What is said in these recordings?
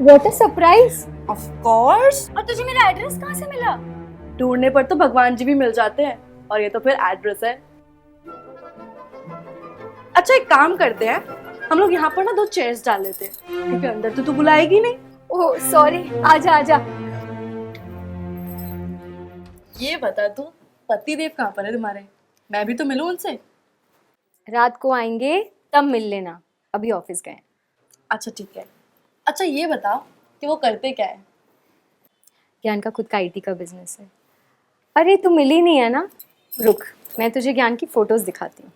What a surprise. Of course. और तुझे मेरा एड्रेस कहाँ से मिला? ढूंढने पर तो भगवान जी भी मिल जाते हैं, और ये तो फिर एड्रेस है। अच्छा एक काम करते हैं, हम लोग यहाँ पर ना 2 चेयर्स डाल लेते हैं, क्योंकि अंदर तो तू बुलाएगी नहीं। ओह सॉरी, आजा आजा। ये बता तू, पति देव कहाँ पर है तुम्हारे? मैं भी तो मिलूं उनसे। रात को आएंगे तब मिल लेना, अभी ऑफिस गए। अच्छा ठीक है। अच्छा ये बता कि वो करते क्या है? ज्ञान का खुद का आईटी का बिजनेस है। अरे तू मिली नहीं है ना, रुक मैं तुझे ज्ञान की फोटोज दिखाती हूँ।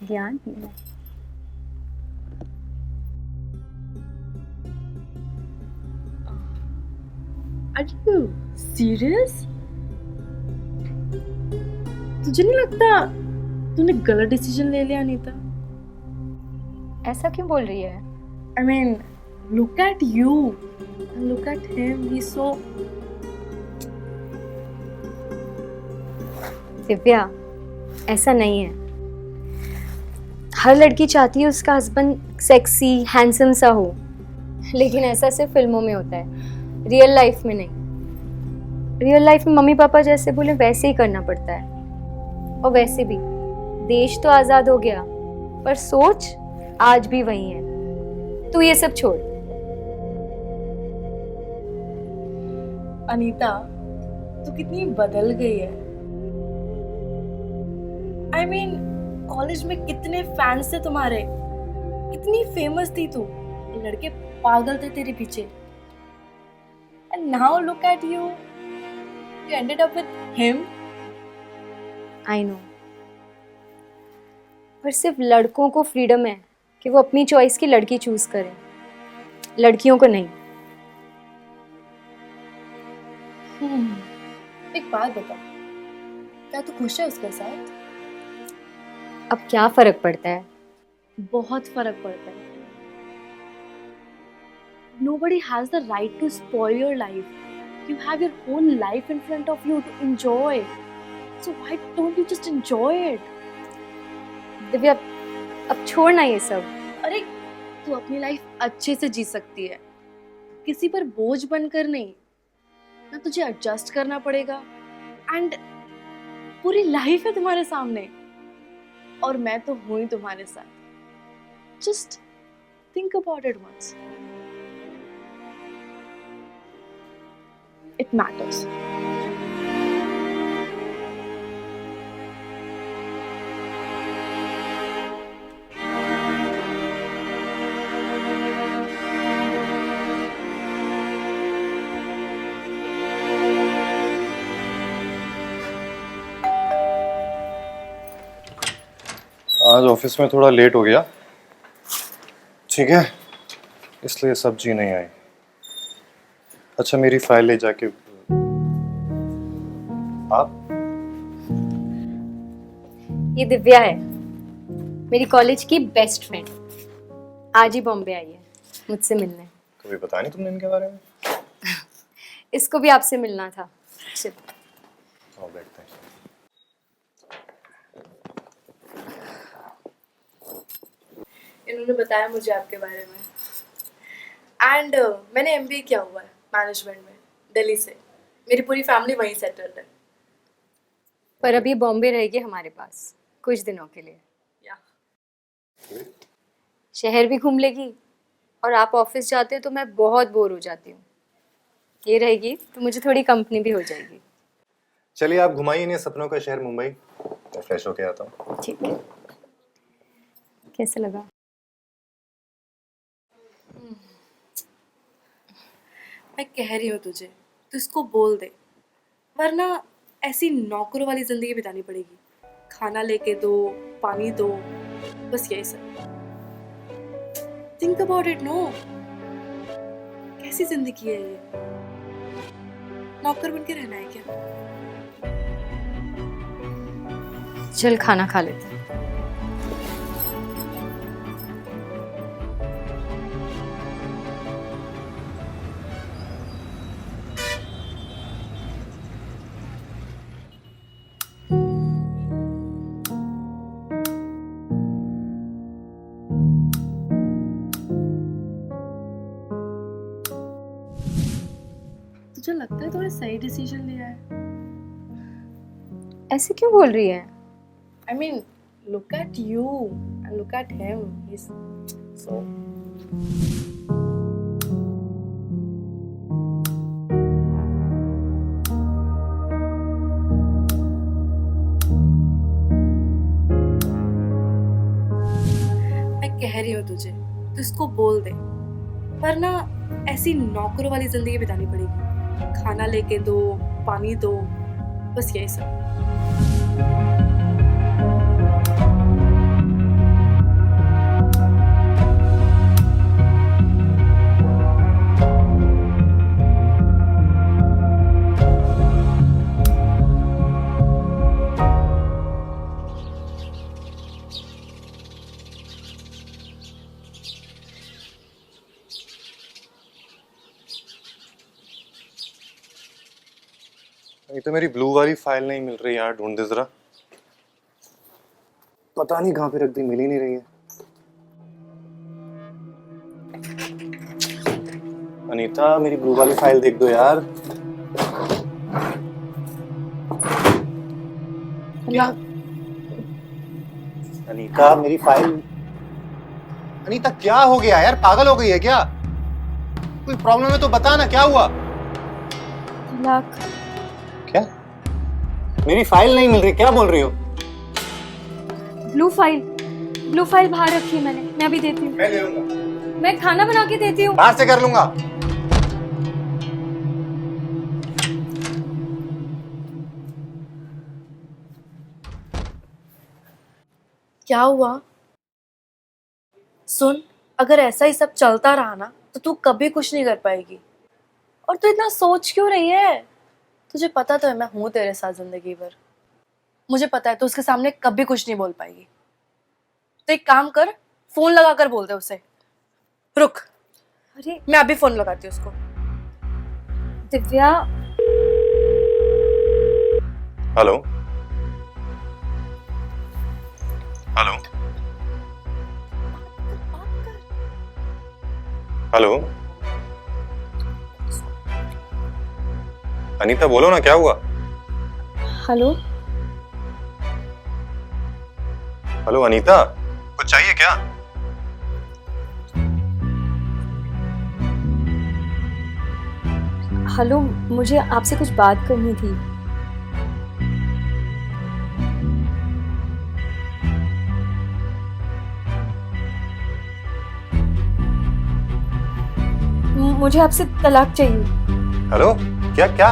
ज्ञान ही है। Are you serious? तुझे नहीं लगता तूने गलत डिसीजन ले लिया अनीता? ऐसा क्यों बोल रही है? I mean, look at you and look at him. He's so. Divya, ऐसा नहीं है। हर लड़की चाहती है उसका हस्बैंड सेक्सी हैंडसम सा हो, लेकिन ऐसा सिर्फ फिल्मों में होता है, रियल लाइफ में नहीं। रियल लाइफ में मम्मी पापा जैसे बोले वैसे ही करना पड़ता है। और वैसे भी देश तो आजाद हो गया, पर सोच आज भी वही है। तू ये सब छोड़। अनीता, तू कितनी बदल गई है। I mean, कॉलेज में कितने फैंस थे तुम्हारे, कितनी फेमस थी तू, लड़के पागल थे तेरे पीछे। And now look at you. You ended up with him. I know, पर सिर्फ लड़कों को फ्रीडम है कि वो अपनी चॉइस की लड़की चूज करें, लड़कियों को नहीं। एक बात बता, क्या तू खुश है उसके साथ? अब क्या फर्क पड़ता है? बहुत फर्क पड़ता है। Nobody has the right to spoil your life. You have your whole life in front of you to enjoy. So why don't you just enjoy it? Divya, अब छोड़ना ये सब। अरे तू अपनी लाइफ अच्छे से जी सकती है, किसी पर बोझ बनकर नहीं। ना तुझे एडजस्ट करना पड़ेगा, एंड पूरी लाइफ है तुम्हारे सामने, और मैं तो हूं ही तुम्हारे साथ। Just think about it once. It matters. आज ऑफिस में थोड़ा लेट हो गया, ठीक है, इसलिए सब्जी नहीं आई। अच्छा मेरी फाइल ले जाके आप। ये दिव्या है, मेरी कॉलेज की बेस्ट फ्रेंड, आज ही बॉम्बे आई है मुझसे मिलने। कभी बताया नहीं तुमने इनके बारे में? इसको भी आपसे मिलना था। चल। आओ बैठते हैं। इन्होंने बताया मुझे आपके बारे में, एंड मैंने एमबीए किया हुआ है मैनेजमेंट में, दिल्ली से। मेरी पूरी फैमिली वहीं सेटल्ड है। पर अभी बॉम्बे रहेगी हमारे पास कुछ दिनों के लिए। या शहर भी घूम लेगी, और आप ऑफिस जाते हो तो मैं बहुत बोर हो जाती हूँ। ये रहेगी तो मुझे थोड़ी कंपनी भी हो जाएगी। चलिए आप घुमाइए इन्हें सपनों का शहर मुंबई, मैं फ्रेश होके आता हूँ। ठीक है। कैसे लगा? मैं कह रही हूँ तुझे, तू इसको बोल दे, वरना ऐसी नौकरों वाली जिंदगी बितानी पड़ेगी। खाना लेके दो, पानी दो, बस यही सब। Think about it. नो, कैसी जिंदगी है ये? नौकर बन के रहना है क्या? चल खाना खा लेते हैं। लगता है थोड़ा सही डिसीजन लिया है। ऐसे क्यों बोल रही है? I mean, look at you and look at him. He's so. मैं कह रही हूँ तुझे, तू इसको बोल दे, पर ना ऐसी नौकरों वाली जिंदगी बितानी पड़ेगी। खाना लेके दो, पानी दो, बस यही सब। ये तो मेरी ब्लू वाली फाइल नहीं मिल रही यार, ढूंढ दे जरा। पता नहीं कहाँ पे रख दी, मिल ही नहीं रही है। अनीता, मेरी ब्लू वाली फाइल देख दो यार। क्या? अनीता, मेरी फाइल। अनीता, क्या हो गया यार? पागल हो गई है क्या? कोई प्रॉब्लम है तो बता ना, क्या हुआ? तलाक। क्या? मेरी फाइल नहीं मिल रही, क्या बोल रही हो? ब्लू फाइल बाहर रखी है मैंने, मैं अभी देती हूँ। मैं ले लूंगा। मैं खाना बना के देती हूँ। बाहर से कर लूंगा। क्या हुआ? सुन, अगर ऐसा ही सब चलता रहा ना तो तू कभी कुछ नहीं कर पाएगी। और तू इतना सोच क्यों रही है? तुझे पता तो है मैं हूं तेरे साथ जिंदगी भर। मुझे पता है तू उसके सामने कभी कुछ नहीं बोल पाएगी। तो एक काम कर, फोन लगा कर बोल दे उसे। रुक, अरे मैं अभी फोन लगाती हूँ उसको। Divya, hello hello hello. Anita, बोलो ना, क्या हुआ? हेलो। हेलो अनीता, कुछ चाहिए क्या? हेलो, मुझे आपसे कुछ बात करनी थी। मुझे आपसे तलाक चाहिए। हेलो, क्या क्या?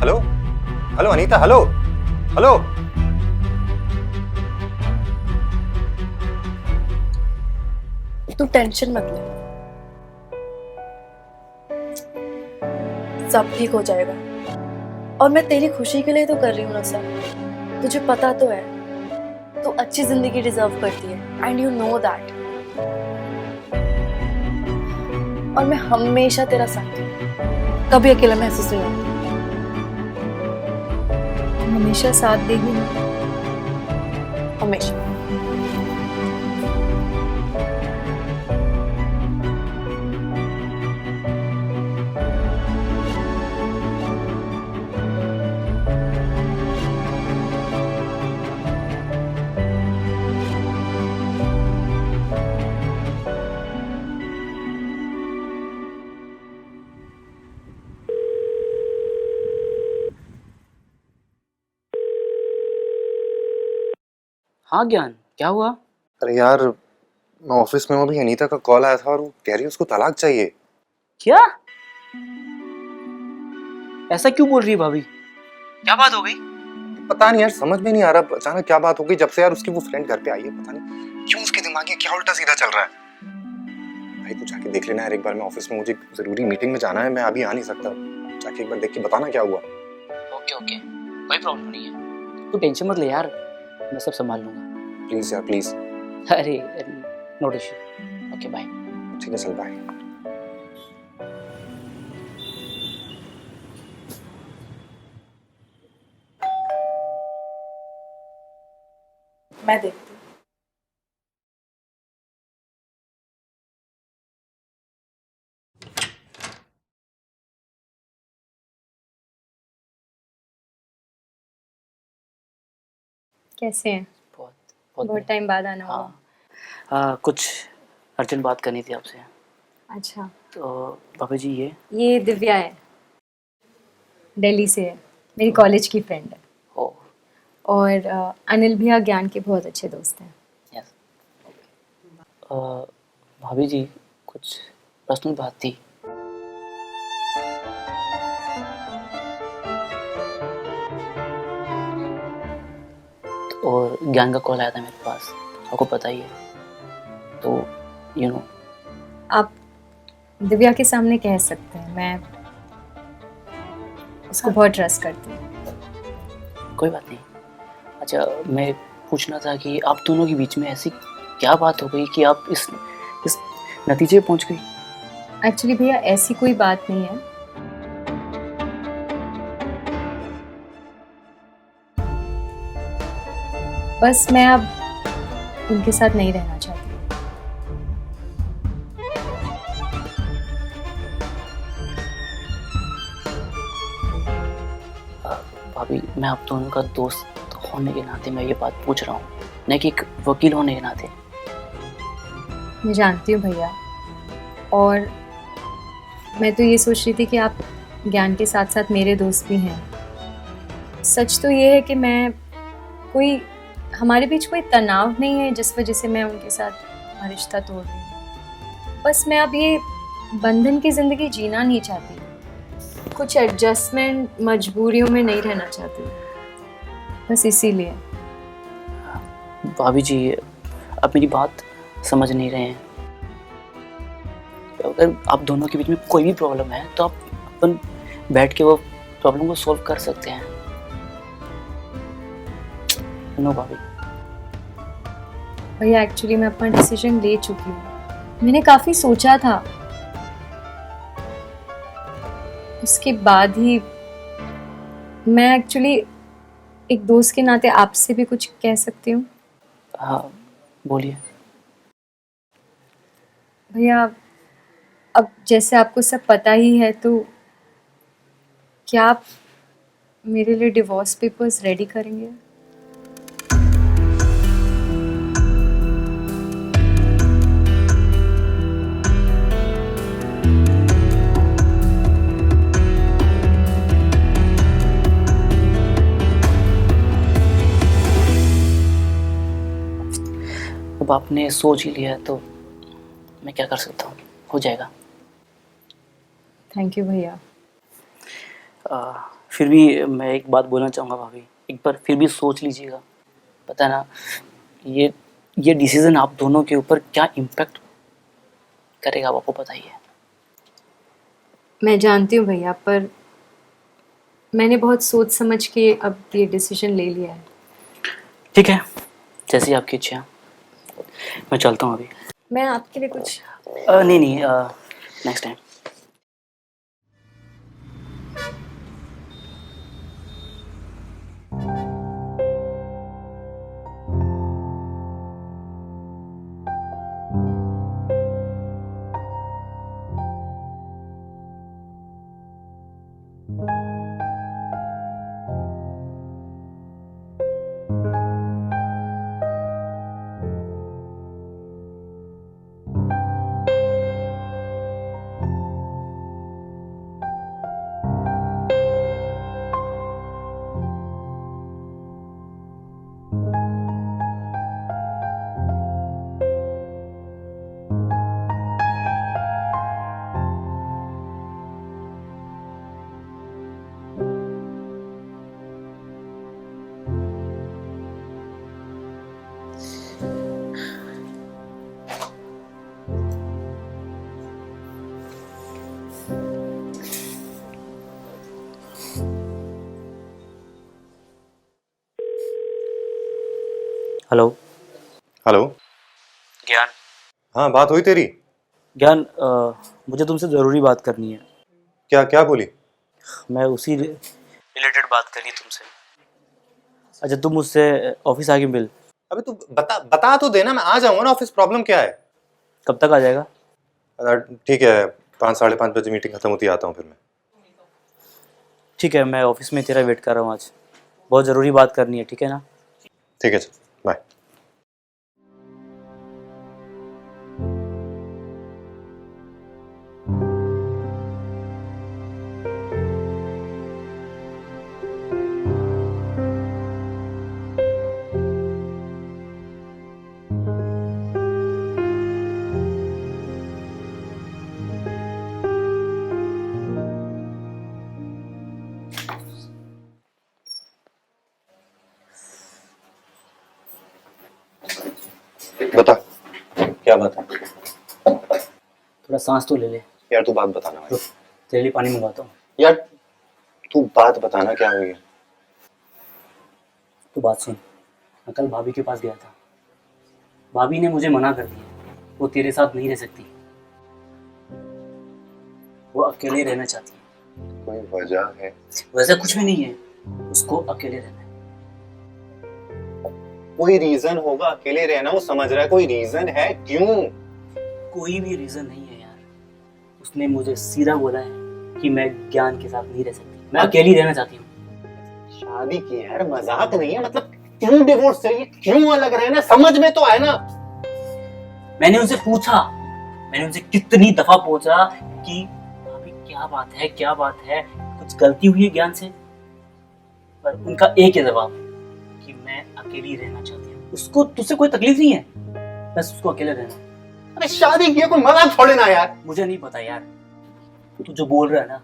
Hello hello Anita, hello hello. तू टेंशन मत ले, सब ठीक हो जाएगा। और मैं तेरी खुशी के लिए तो कर रही हूँ ना सब। तुझे पता तो है तू अच्छी जिंदगी डिजर्व करती है, एंड यू नो दैट। और मैं हमेशा तेरा साथ हूँ, कभी अकेला महसूस नहीं होता। हमेशा साथ देगी ना? हमेशा। हाँ ज्ञान, क्या हुआ? अरे यार, मैं ऑफिस में हूँ, अभी अनीता का कॉल आया था और वो कह रही है उसको तलाक चाहिए। क्या? ऐसा क्यों बोल रही है भाभी? क्या बात हो गई? पता नहीं यार, समझ में नहीं आ रहा अचानक क्या बात हो गई। जब से यार उसकी वो फ्रेंड घर पे आई है, पता नहीं क्यों उसके दिमाग में क्या उल्टा सीधा चल रहा है। भाई तू जाके देख लेना यार एक बार, मैं ऑफिस में, मुझे जरूरी मीटिंग में जाना है, मैं अभी आ नहीं सकता। जाके एक बार देख के बताना क्या हुआ। ओके ओके, कोई प्रॉब्लम नहीं है, तू टेंशन मत ले यार, मैं सब संभाल लूंगा। प्लीज यार, प्लीज। अरे नोट इशू। Okay bye. ठीक है, चल बाय। मैं देखती हूँ। कैसे हैं? बहुत बहुत बढ़िया। टाइम बाद आना हुआ। हाँ कुछ अर्जेंट बात करनी थी आपसे। अच्छा, तो भाभी जी ये दिव्या है, दिल्ली से है, मेरी कॉलेज की फ्रेंड है। ओ और अनिल भैया ज्ञान के बहुत अच्छे दोस्त हैं। यस। भाभी जी कुछ पर्सनल बात थी। और ज्ञान का कॉल आया था मेरे पास, आपको पता ही है। तो यू नो आप दिव्या के सामने कह सकते हैं, मैं उसको बहुत ट्रस्ट करती हूँ। कोई बात नहीं। अच्छा मैं पूछना था कि आप दोनों के बीच में ऐसी क्या बात हो गई कि आप इस नतीजे पे पहुंच गई? एक्चुअली भैया ऐसी कोई बात नहीं है। बस मैं अब उनके साथ नहीं रहना चाहती। भाभी मैं आप दोनों का दोस्त होने के नाते मैं ये बात पूछ रहा हूँ, न कि एक वकील होने के नाते। मैं जानती हूँ भैया, और मैं तो ये सोच रही थी कि आप ज्ञान के साथ साथ मेरे दोस्त भी हैं। सच तो ये है कि हमारे बीच कोई तनाव नहीं है जिस वजह से मैं उनके साथ हमारा रिश्ता तोड़ रही हूँ। बस मैं अब ये बंधन की ज़िंदगी जीना नहीं चाहती, कुछ एडजस्टमेंट मजबूरियों में नहीं रहना चाहती, बस इसीलिए। भाभी जी आप मेरी बात समझ नहीं रहे हैं। अगर आप दोनों के बीच में कोई भी प्रॉब्लम है तो आप अपन बैठ के वो प्रॉब्लम को सॉल्व कर सकते हैं। नो भाभी। भैया एक्चुअली मैं अपना डिसीजन ले चुकी हूँ। मैंने काफ़ी सोचा था, उसके बाद ही मैं एक्चुअली एक दोस्त के नाते आपसे भी कुछ कह सकती हूँ। हाँ बोलिए। भैया अब जैसे आपको सब पता ही है, तो क्या आप मेरे लिए डिवोर्स पेपर्स रेडी करेंगे? अब आपने सोच ही लिया है तो मैं क्या कर सकता हूँ, हो जाएगा। थैंक यू भैया। फिर भी मैं एक बात बोलना चाहूँगा भाभी, एक बार फिर भी सोच लीजिएगा। पता है ना ये डिसीज़न आप दोनों के ऊपर क्या इम्पैक्ट करेगा आपको पता ही है। मैं जानती हूँ भैया, पर मैंने बहुत सोच समझ के अब ये डिसीजन ले लिया है। ठीक है जैसी आपकी इच्छा। मैं चलता हूँ अभी। मैं आपके लिए कुछ नहीं नेक्स्ट टाइम। हेलो। हेलो। ज्ञान। हाँ बात हुई तेरी? ज्ञान मुझे तुमसे ज़रूरी बात करनी है। क्या क्या बोली? मैं उसी रिलेटेड बात करनी है तुमसे। अच्छा तुम मुझसे ऑफिस आके मिल। अबे तू बता तो देना, मैं आ जाऊंगा ना ऑफिस। प्रॉब्लम क्या है? कब तक आ जाएगा? ठीक है 5 साढ़े 5 बजे मीटिंग खत्म होती है, आता हूँ फिर मैं। ठीक है मैं ऑफिस में तेरा वेट कर रहा हूँ। आज बहुत ज़रूरी बात करनी है, ठीक है ना? ठीक है, चल बाय। बता, क्या बात है? थोड़ा सांस तो ले ले। यार तू बात बताना भाई। तेरे लिए पानी मंगवाता हूँ। यार तू बात बताना, क्या हुई है? तू बात सुन। मैं कल भाभी के पास गया था। भाभी ने मुझे मना कर दिया, वो तेरे साथ नहीं रह सकती, वो अकेले रहना चाहती है। कोई वजह है? वैसे कुछ भी नहीं है, उसको अकेले रहना है। कोई रीजन होगा अकेले रहना, वो समझ रहा है, कोई रीजन है? क्यों? कोई भी रीजन नहीं है यार। उसने मुझे सीधा बोला है कि मैं ज्ञान के साथ नहीं रह सकती, मैं अकेली रहना चाहती हूँ। शादी की है यार, मजाक नहीं है। मतलब क्यों डिवोर्स चाहिए, क्यों अलग रहना, समझ में तो आए ना। मैंने उनसे पूछा, मैंने उनसे कितनी दफा पूछा कि भाभी क्या बात है, क्या बात है, कुछ गलती हुई है ज्ञान से, पर उनका एक ही जवाब कि मैं अकेली रहना चाहती हूँ। उसको तुझसे कोई तकलीफ नहीं है, बस उसको अकेले रहना। अरे शादी की है, कोई मजाक थोड़े ना यार। मुझे नहीं पता यार, तू जो बोल रहा है ना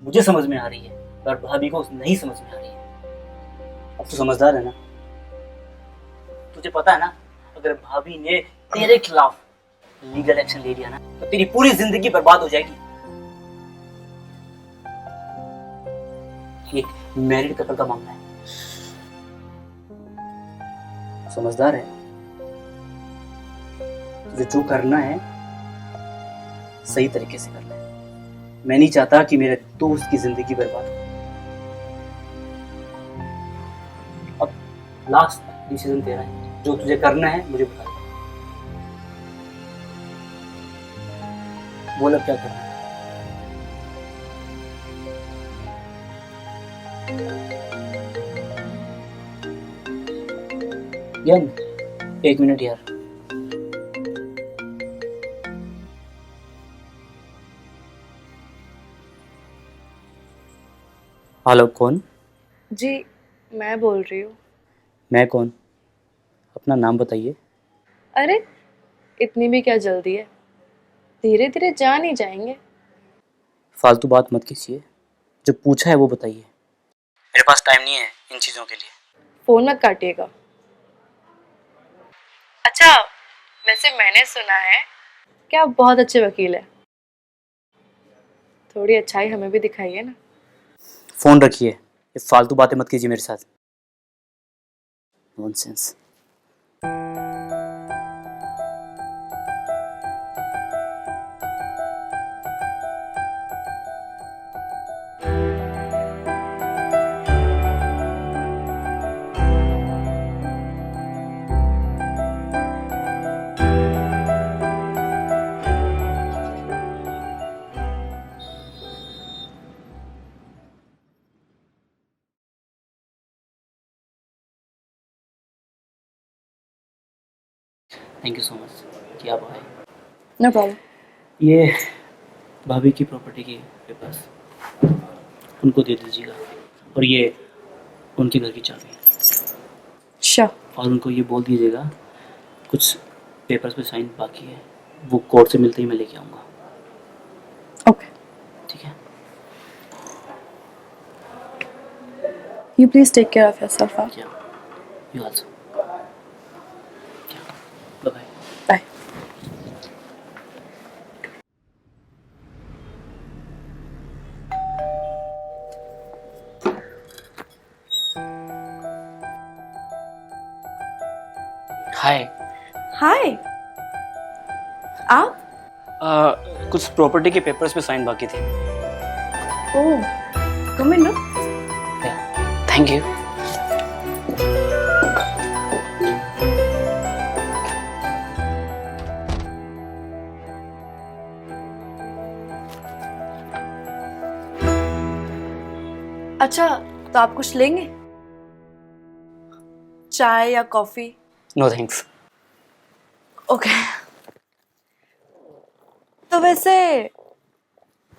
मुझे समझ में आ रही है, पर भाभी को नहीं समझ में आ रही है। अब तू समझदार है ना, तुझे पता है ना, अगर भाभी ने तेरे खिलाफ लीगल एक्शन ले लिया ना तो तेरी पूरी जिंदगी बर्बाद हो जाएगी। एक मैरिड कपल का मामला है, समझदार है, तुझे जो करना है सही तरीके से करना है। मैं नहीं चाहता कि मेरे दोस्त की जिंदगी बर्बाद हो। अब लास्ट डिसीजन तेरा है, जो तुझे करना है मुझे बता दे। बोल अब क्या करना है। यंग, एक मिनट यार। हेलो, कौन? जी, मैं बोल रही हूँ। मैं कौन? अपना नाम बताइए। अरे इतनी भी क्या जल्दी है, धीरे धीरे जान ही जाएंगे। फालतू बात मत कीजिए, जो पूछा है वो बताइए। मेरे पास टाइम नहीं है इन चीज़ों के लिए। फोन मत काटिएगा। अच्छा, वैसे मैंने सुना है कि आप बहुत अच्छे वकील हैं, थोड़ी अच्छाई हमें भी दिखाइए ना। फ़ोन रखिए, ये फालतू बातें मत कीजिए मेरे साथ। Nonsense. Thank you so much कि आप आए। No problem. ये भाभी की प्रॉपर्टी के पेपर्स उनको दे दीजिएगा, और ये उनके घर की चाबी है। श्योर। और उनको ये बोल दीजिएगा कुछ पेपर्स पे साइन बाकी है, वो कोर्ट से मिलते ही मैं लेके आऊँगा। ओके। ठीक है? You please take care of yourself. Huh? क्या? You also. Bye bye. Bye. Hi. Hi. आप? कुछ प्रॉपर्टी के पेपर्स पे साइन बाकी थे। Oh, come in, no? Thank you. अच्छा, तो आप कुछ लेंगे? चाय या कॉफी? No thanks. ओके। तो वैसे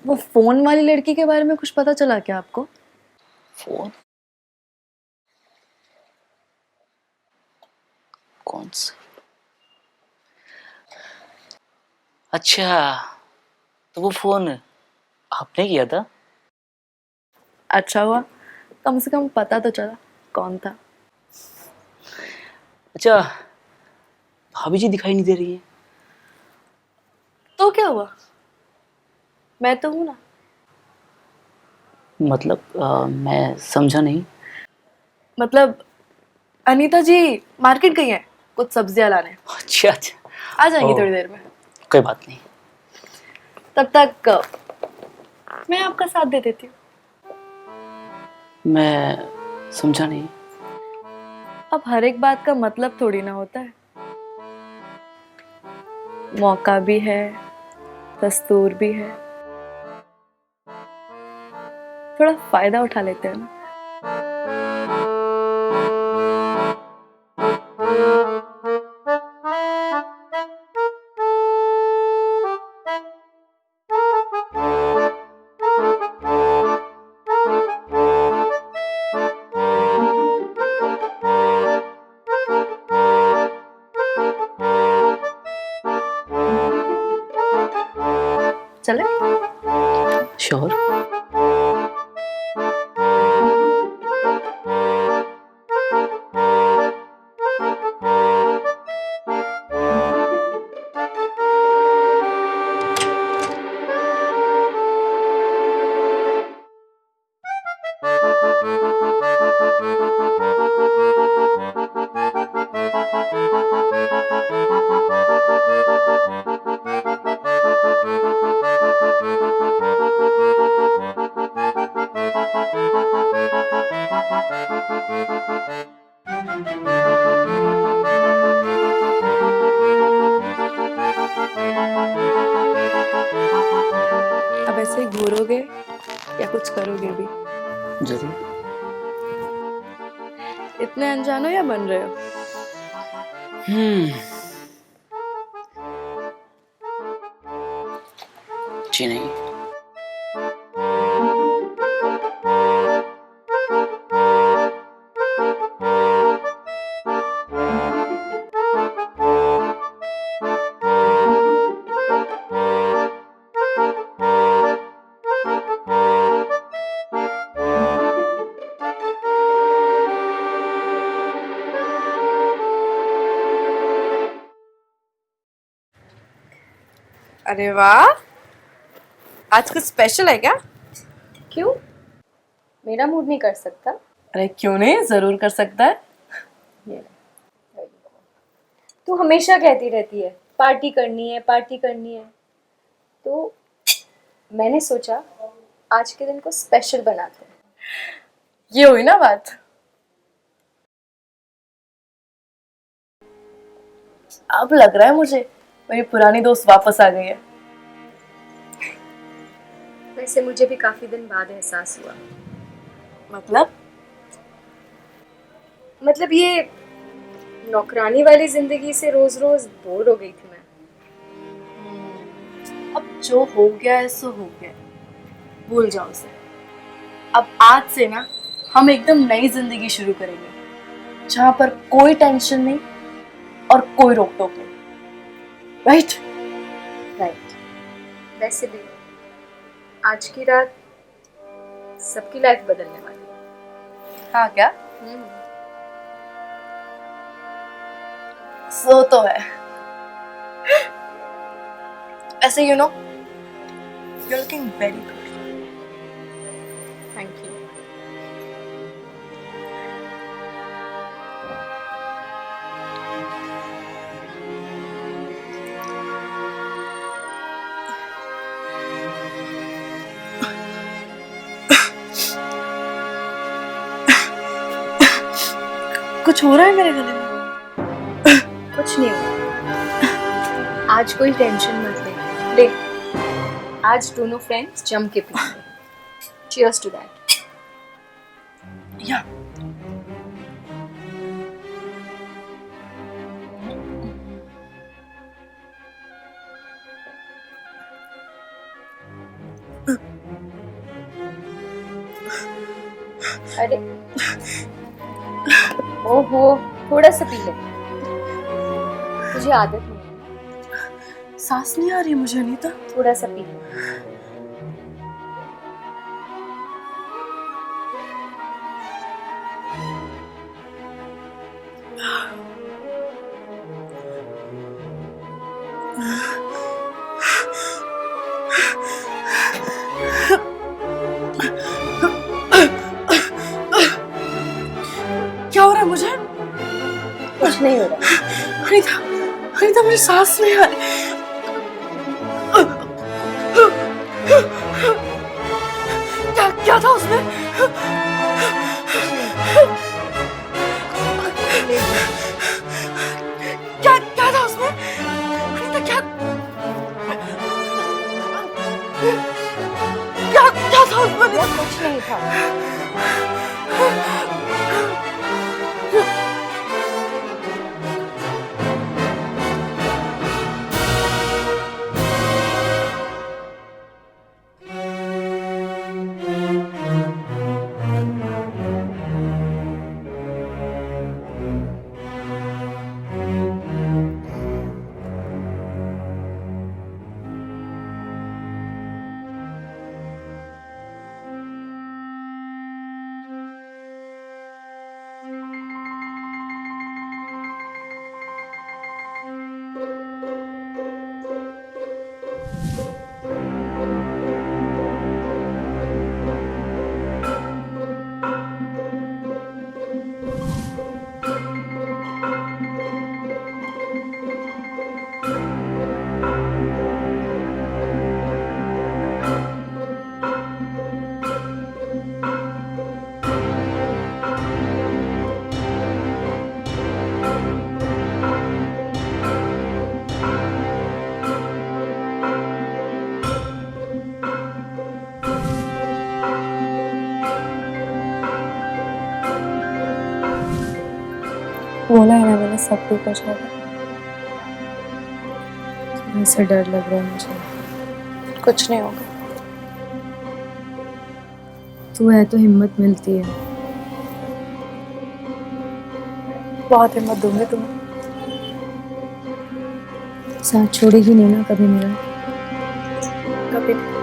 वो फोन वाली लड़की के बारे में कुछ पता चला क्या आपको? फोन? कौन सा? अच्छा, तो वो फोन आपने किया था? अच्छा हुआ, कम से कम पता तो चला कौन था। अच्छा, भाभी जी दिखाई नहीं दे रही है। तो क्या हुआ, मैं तो हूं ना। मतलब मैं समझा नहीं। मतलब अनीता जी मार्केट गई हैं कुछ सब्जियां लाने, अच्छा अच्छा। आ जाएंगी ओह। थोड़ी देर में। कोई बात नहीं। तब तक मैं आपका साथ दे देती हूँ। मैं समझा नहीं। अब हर एक बात का मतलब थोड़ी ना होता है, मौका भी है, दस्तूर भी है, थोड़ा फायदा उठा लेते हैं ना। चले? श्योर। अब ऐसे ही घूरोगे या कुछ करोगे भी? जरूर। इतने अनजान हो या बन रहे हो? जी नहीं। अरे वाह, आज कुछ स्पेशल है क्या? क्यों? मेरा मूड नहीं कर सकता? अरे क्यों नहीं, जरूर कर सकता है। ये ले। तू हमेशा कहती रहती है पार्टी करनी है, पार्टी करनी है, तो मैंने सोचा आज के दिन को स्पेशल बनाते हैं। ये हुई ना बात। अब लग रहा है मुझे मेरी पुरानी दोस्त वापस आ गई है। वैसे मुझे भी काफी दिन बाद एहसास हुआ। मतलब ये नौकरानी वाली जिंदगी से रोज रोज बोर हो गई थी मैं। अब जो हो गया है सो हो गया, भूल जाओ उसे। अब आज से ना हम एकदम नई जिंदगी शुरू करेंगे, जहां पर कोई टेंशन नहीं और कोई रोक टोक नहीं। राइट? राइट। वैसे भी आज की रात सबकी लाइफ बदलने वाली है। हाँ क्या? सो तो है। ऐसे you know you looking very good. Thank you. कुछ हो रहा है मेरे गले में? कुछ नहीं हुआ। आज कोई टेंशन मत ले। आज दोनों फ्रेंड्स जम के पिएंगे। Cheers to that. या अरे ओहो, थोड़ा सा पी लो, तुझे आदत नहीं है। सांस नहीं आ रही मुझे अनीता। थोड़ा सा पी लो। क्या हो रहा है मुझे? कुछ नहीं हो रहा। अनीता, अनीता मुझे सांस नहीं आ रही। क्या क्या था उसमें? क्या क्या था उसमें? अनीता क्या क्या क्या था उसमें? वो कुछ नहीं था। बोला है ना मैंने, सब ठीक हो जाएगा। थोड़ा सा डर लग रहा है मुझे। कुछ नहीं होगा। तू है तो हिम्मत मिलती है। बहुत हिम्मत दूंगी तुम्हें। साथ छोड़ेगी नहीं ना कभी मेरा? कभी नहीं।